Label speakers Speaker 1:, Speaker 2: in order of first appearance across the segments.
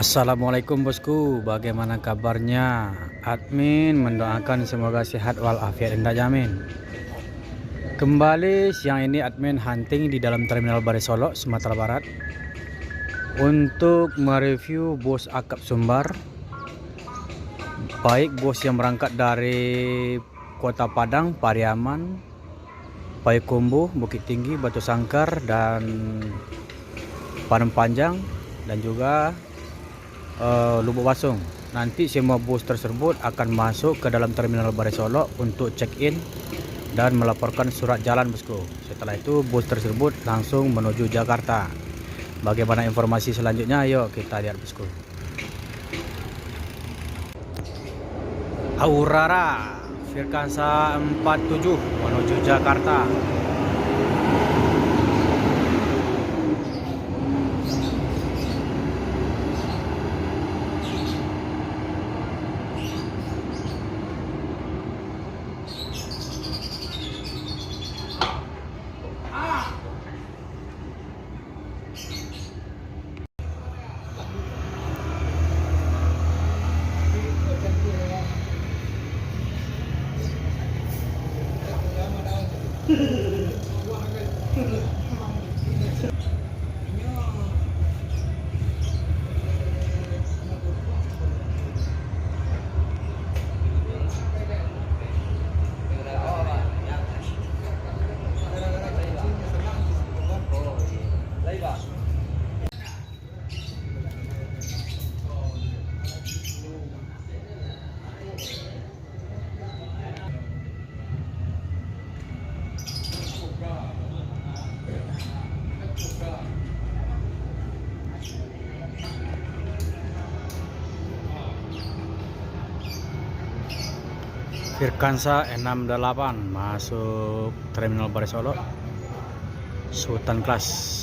Speaker 1: Assalamualaikum bosku, bagaimana kabarnya? Admin mendoakan semoga sehat walafiat dan jamin. Kembali siang ini admin hunting di dalam Terminal Barai Solok, Sumatera Barat untuk mereview bos akap Sumbar, baik bos yang berangkat dari Kota Padang, Pariaman, Payakumbuh, Bukit Tinggi, Batu Sangkar, dan Padang Panjang, dan juga Lubuk Basung. Nanti semua bus tersebut akan masuk ke dalam Terminal Barai Solok untuk check-in dan melaporkan surat jalan bosku. Setelah itu bus tersebut langsung menuju Jakarta. Bagaimana informasi selanjutnya? Yuk kita lihat bosku. Aurora Firkansa 47 menuju Jakarta. Firkansa 68 masuk Terminal Barai Solok, Sultan Class.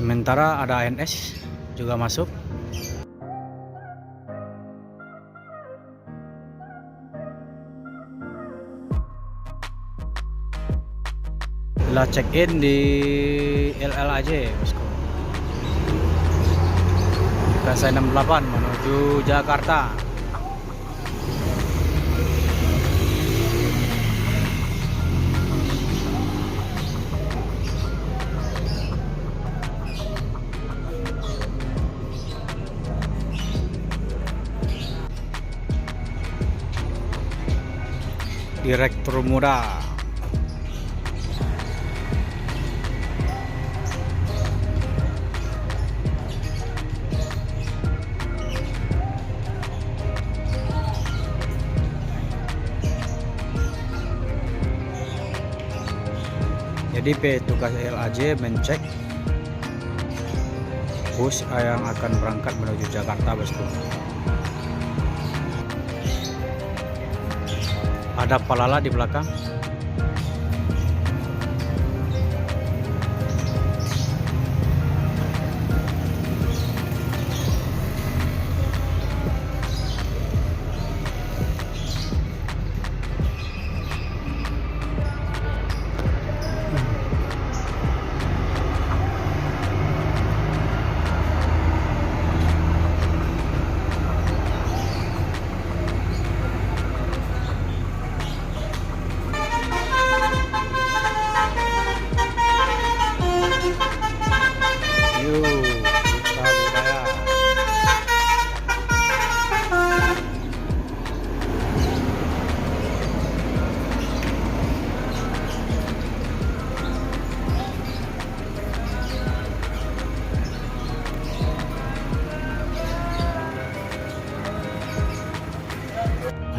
Speaker 1: Sementara ada ANS juga masuk. Telah check-in di LLAJ bosku. Firkansa 68 menuju Jakarta. Direktur Muda. Jadi petugas LAJ mencek bus yang akan berangkat menuju Jakarta bosku. Ada Palala di belakang.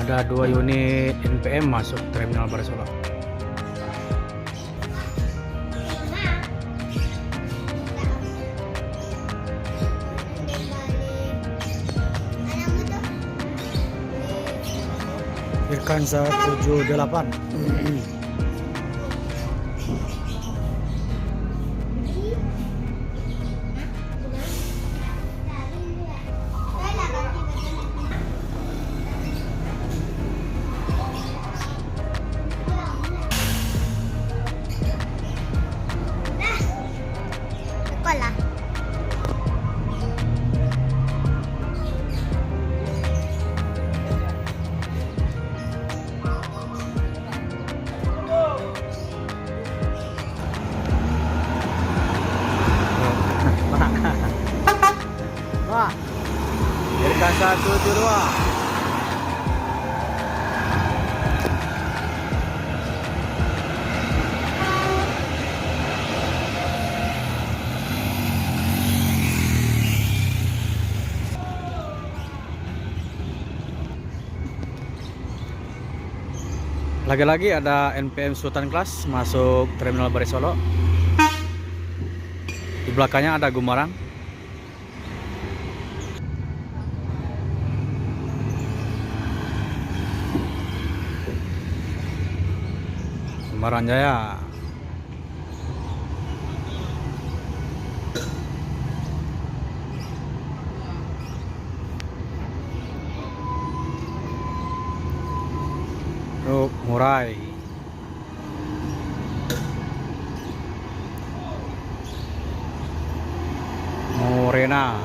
Speaker 1: Ada 2 unit NPM masuk Terminal Barai Solok. Firkansa 78 172. Lagi-lagi ada NPM Sultan Class masuk Terminal Baru Solo. Di belakangnya ada Gumarang. Gumarang Jaya. Murai. Morena.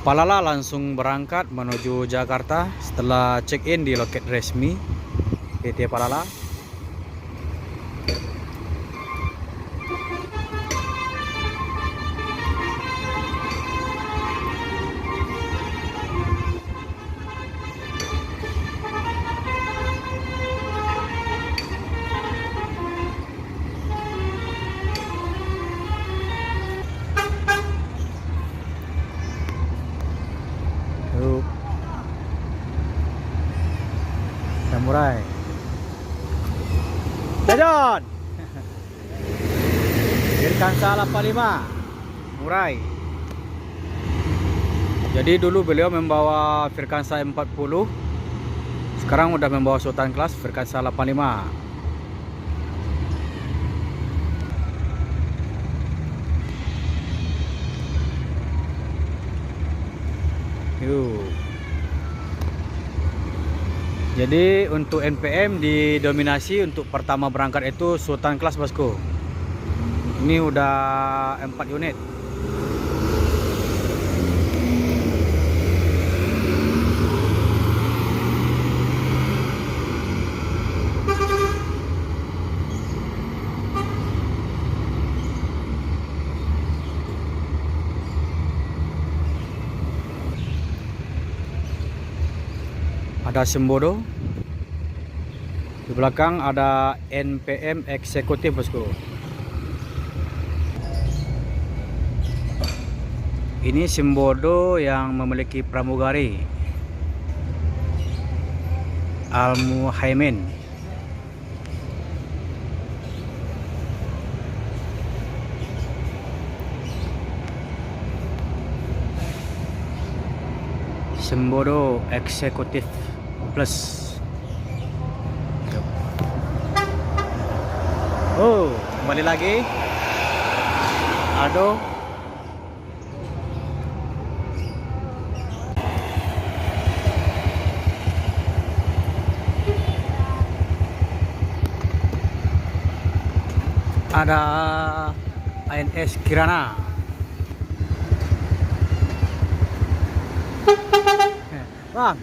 Speaker 1: Palala langsung berangkat menuju Jakarta setelah check-in di loket resmi PT Palala. Samurai. Jajon. Virkansa 85. Murai. Jadi dulu beliau membawa Virkansa 40. Sekarang udah membawa Sultan Class Virkansa 85. Yuk. Jadi untuk NPM didominasi untuk pertama berangkat itu Sultan Class bosku. Ini udah 4 unit. Ada Sembodo. Di belakang ada NPM eksekutif bosku. Ini Sembodo yang memiliki pramugari Al Muhaimin. Sembodo eksekutif plus. Oh, kembali lagi. Aldo. Ada ANS Kirana. Bang.